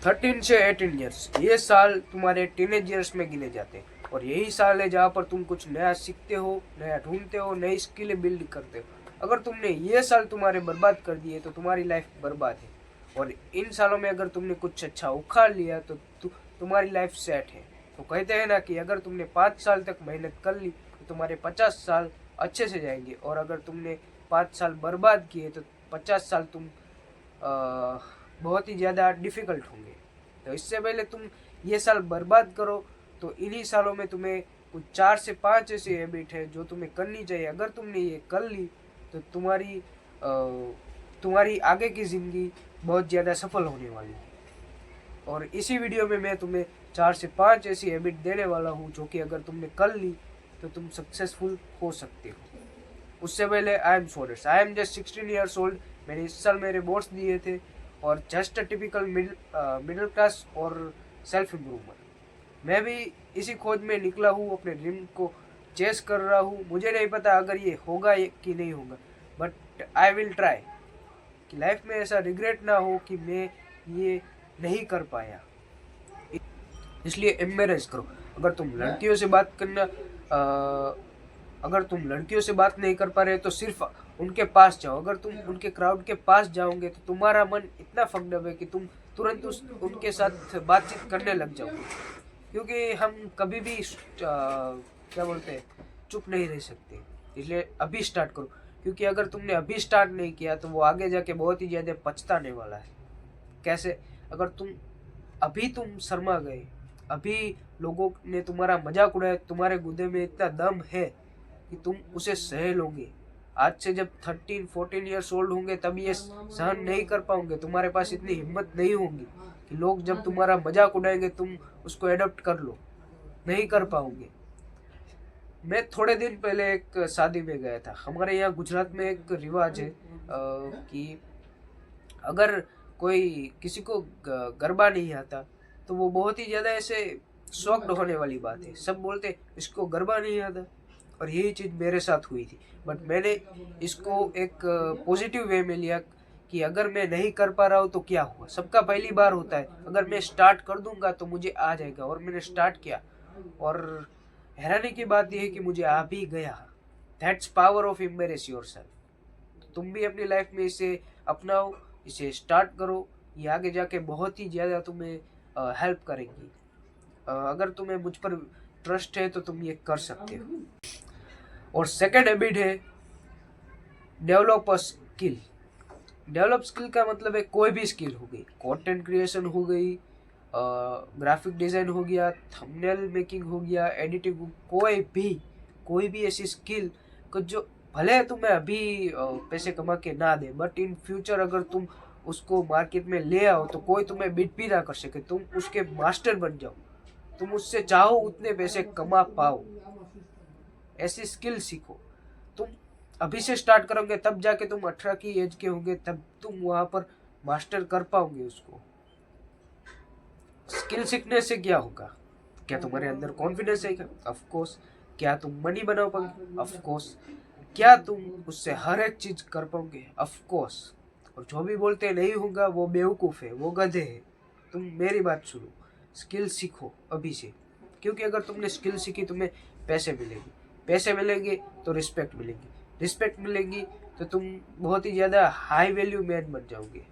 13 से 18 ईयर्स, ये साल तुम्हारे टीनेज ईयर्स में गिने जाते हैं और यही साल है जहाँ पर तुम कुछ नया सीखते हो, नया ढूंढते हो, नई स्किलें बिल्ड करते हो। अगर तुमने ये साल तुम्हारे बर्बाद कर दिए तो तुम्हारी लाइफ बर्बाद है। और इन सालों में अगर तुमने कुछ अच्छा उखाड़ लिया तो तुम्हारी लाइफ सेट है। तो कहते हैं ना कि अगर तुमने 5 साल तक मेहनत कर ली तो तुम्हारे 50 साल अच्छे से जाएंगे, और अगर तुमने 5 साल बर्बाद किए तो 50 साल तुम बहुत ही ज़्यादा डिफ़िकल्ट होंगे। तो इससे पहले तुम ये साल बर्बाद करो तो इन्हीं सालों में तुम्हें कुछ 4 से 5 ऐसी हैबिट है जो तुम्हें करनी चाहिए। अगर तुमने ये कर ली तो तुम्हारी आगे की ज़िंदगी बहुत ज़्यादा सफल होने वाली है। और इसी वीडियो में मैं तुम्हें 4 से 5 ऐसी हैबिट देने वाला हूँ जो कि अगर तुमने कर ली तो तुम सक्सेसफुल हो सकते हो। उससे पहले I am Soros, I am just 16 years old. मैंने इस साल मेरे बोर्ड्स दिए थे और just a typical middle class और सेल्फ इम्प्रूवमेंट। मैं भी इसी खोज में निकला हूँ, अपने ड्रीम को चेस कर रहा हूँ। मुझे नहीं पता अगर ये होगा कि नहीं होगा, बट आई विल ट्राई कि लाइफ में ऐसा रिग्रेट ना हो कि मैं ये नहीं कर पाया। इसलिए एम्बेरेस करो। अगर तुम लड़कियों से बात करना अगर तुम लड़कियों से बात नहीं कर पा रहे तो सिर्फ उनके पास जाओ। अगर तुम उनके क्राउड के पास जाओगे तो तुम्हारा मन इतना फकड है कि तुम तुरंत उनके साथ बातचीत करने लग जाओगे, क्योंकि हम कभी भी क्या बोलते हैं, चुप नहीं रह सकते। इसलिए अभी स्टार्ट करो, क्योंकि अगर तुमने अभी स्टार्ट नहीं किया तो वो आगे जाके बहुत ही ज़्यादा पछताने वाला है। कैसे? अगर तुम शर्मा गए, अभी लोगों ने तुम्हारा मजाक उड़ाया, तुम्हारे गुदे में इतना दम है कि तुम उसे सह लोगे। आज से जब 13-14 ईयर्स ओल्ड होंगे तब ये सहन नहीं कर पाओगे। तुम्हारे पास इतनी हिम्मत नहीं होगी कि लोग जब तुम्हारा मजाक उड़ाएंगे तुम उसको एडॉप्ट कर लो। नहीं कर पाओगे। मैं थोड़े दिन पहले एक शादी में गया था। हमारे यहाँ गुजरात में एक रिवाज है कि अगर कोई किसी को गरबा नहीं आता तो वो बहुत ही ज़्यादा ऐसे शॉक्ड होने वाली बात है। सब बोलते इसको गरबा नहीं आता, और यही चीज़ मेरे साथ हुई थी। बट मैंने इसको एक पॉजिटिव वे में लिया कि अगर मैं नहीं कर पा रहा हूँ तो क्या हुआ, सबका पहली बार होता है। अगर मैं स्टार्ट कर दूंगा तो मुझे आ जाएगा, और मैंने स्टार्ट किया और हैरानी की बात यह है कि मुझे आ भी गया। That's power of embarrass yourself. तुम भी अपनी लाइफ में इसे अपनाओ, इसे स्टार्ट करो। ये आगे जाके बहुत ही ज़्यादा तुम्हें हेल्प करेंगी। अगर तुम्हें मुझ पर ट्रस्ट है तो तुम ये कर सकते हो। और सेकंड हैबिट है develop a skill. Develop skill का मतलब है कोई भी स्किल हो गई, कंटेंट क्रिएशन हो गई, ग्राफिक डिज़ाइन हो गया, थंबनेल मेकिंग हो गया, एडिटिंग, कोई भी ऐसी स्किल को जो भले तुम्हें अभी पैसे कमा के ना दे, बट इन फ्यूचर अगर तुम उसको मार्केट में ले आओ तो कोई तुम्हें बीट भी ना कर सके। तुम उसके मास्टर बन जाओ, तुम उससे चाहो उतने पैसे कमा पाओ। ऐसी स्किल सीखो। तुम अभी से स्टार्ट करोगे तब जाके तुम 18 की एज के होंगे, तब तुम वहां पर मास्टर कर पाओगे उसको। स्किल सीखने से क्या होगा? क्या तुम्हारे अंदर कॉन्फिडेंस आएगा? Of course. क्या तुम मनी बना पाओगे? Of course. क्या तुम उससे हर एक चीज कर पाओगे? Of course. और जो भी बोलते नहीं होगा वो बेवकूफ है, वो गधे है। तुम मेरी बात सुनो, स्किल सीखो अभी से, क्योंकि अगर तुमने स्किल सीखी तुम्हें पैसे मिलेंगे, पैसे मिलेंगे तो रिस्पेक्ट मिलेगी, रिस्पेक्ट मिलेगी तो तुम बहुत ही ज़्यादा हाई वैल्यू मैन बन जाओगे।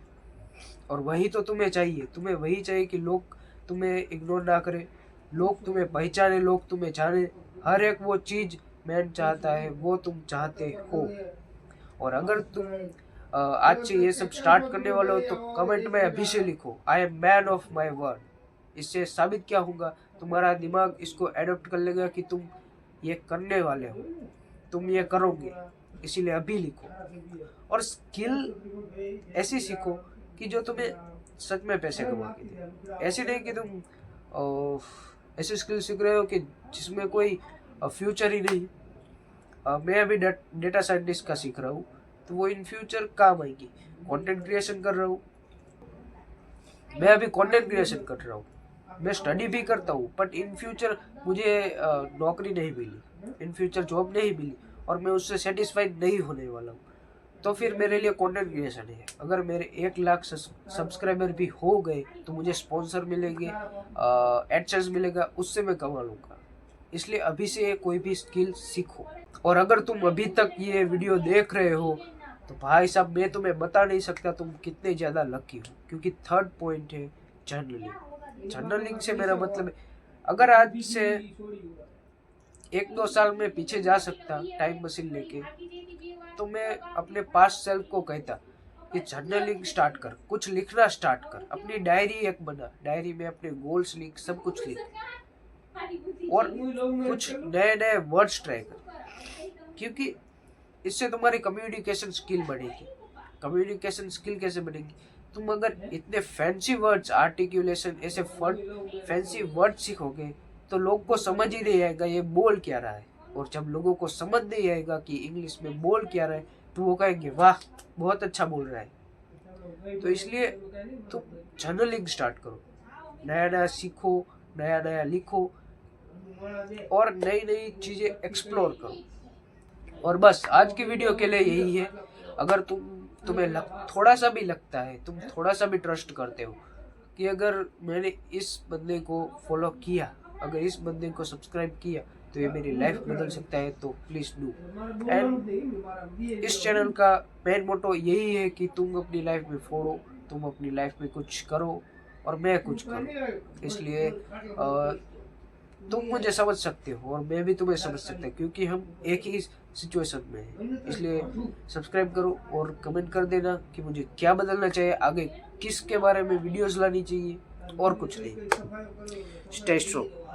और वही तो तुम्हें चाहिए। तुम्हें वही चाहिए कि लोग तुम्हें इग्नोर ना करें, लोग तुम्हें पहचाने, लोग तुम्हें जाने। हर एक वो चीज़ मैन चाहता है वो तुम चाहते हो। और अगर तुम आज से ये सब स्टार्ट करने वाले हो तो कमेंट में अभी से लिखो I am man of my word. इससे साबित क्या होगा, तुम्हारा दिमाग इसको एडॉप्ट कर लेगा कि तुम ये करने वाले हो, तुम ये करोगे। इसीलिए अभी लिखो। और स्किल ऐसी सीखो कि जो तुम्हें सच में पैसे कमा के दे। ऐसे नहीं कि तुम ऐसी स्किल सीख रहे हो कि जिसमें कोई फ्यूचर ही नहीं। मैं अभी डेटा साइंटिस्ट का सीख रहा हूँ तो वो इन फ्यूचर काम आएगी। कंटेंट क्रिएशन कर रहा हूँ, मैं अभी कंटेंट क्रिएशन कर रहा हूँ, मैं स्टडी भी करता हूँ, बट इन फ्यूचर मुझे नौकरी नहीं मिली, इन फ्यूचर जॉब नहीं मिली और मैं उससे सेटिस्फाइड नहीं होने वाला हूँ। तो फिर मेरे लिए कंटेंट क्रिएशन है। अगर मेरे 1 लाख सब्सक्राइबर भी हो गए तो मुझे स्पॉन्सर मिलेंगे, एडसेंस मिलेगा, उससे मैं कमा लूँगा। इसलिए अभी से कोई भी स्किल सीखो। और अगर तुम अभी तक ये वीडियो देख रहे हो तो भाई साहब मैं तुम्हें बता नहीं सकता तुम कितने ज़्यादा लकी हो, क्योंकि 3rd पॉइंट है जर्नलिंग। जर्नलिंग से मेरा मतलब है, अगर आज से 1-2 साल में पीछे जा सकता टाइम मशीन लेके, तो मैं अपने पास्ट सेल्फ को कहता कि जर्नलिंग स्टार्ट कर, कुछ लिखना स्टार्ट कर, अपनी डायरी एक बना, डायरी में अपने गोल्स लिख, सब कुछ लिख, और कुछ नए नए वर्ड्स ट्राई कर, क्योंकि इससे तुम्हारी कम्युनिकेशन स्किल बढ़ेगी। कम्युनिकेशन स्किल कैसे बढ़ेगी? तुम अगर इतने फैंसी वर्ड्स, आर्टिकुलेशन, ऐसे फैंसी वर्ड सीखोगे तो लोग को समझ ही नहीं आएगा ये बोल क्या रहा है। और जब लोगों को समझ नहीं आएगा कि इंग्लिश में बोल क्या रहा है तो वो कहेंगे वाह बहुत अच्छा बोल रहा है। तो इसलिए तुम जर्नलिंग स्टार्ट करो, नया नया सीखो, नया नया लिखो और नई नई चीज़ें एक्सप्लोर करो। और बस आज की वीडियो के लिए यही है। अगर तुम्हें थोड़ा सा भी लगता है, तुम थोड़ा सा भी ट्रस्ट करते हो कि अगर मैंने इस बंदे को फॉलो किया, अगर इस बंदे को सब्सक्राइब किया तो ये मेरी लाइफ बदल सकता है, तो प्लीज़ डू। एंड इस चैनल का मेन मोटो यही है कि तुम अपनी लाइफ में फोड़ो, तुम अपनी लाइफ में कुछ करो और मैं कुछ करूँ। इसलिए तुम मुझे समझ सकते हो और मैं भी तुम्हें समझ सकता हूँ, क्योंकि हम एक ही सिचुएशन में हैं। इसलिए सब्सक्राइब करो और कमेंट कर देना कि मुझे क्या बदलना चाहिए, आगे किसके बारे में वीडियोस लानी चाहिए, और कुछ नहीं। Stay strong.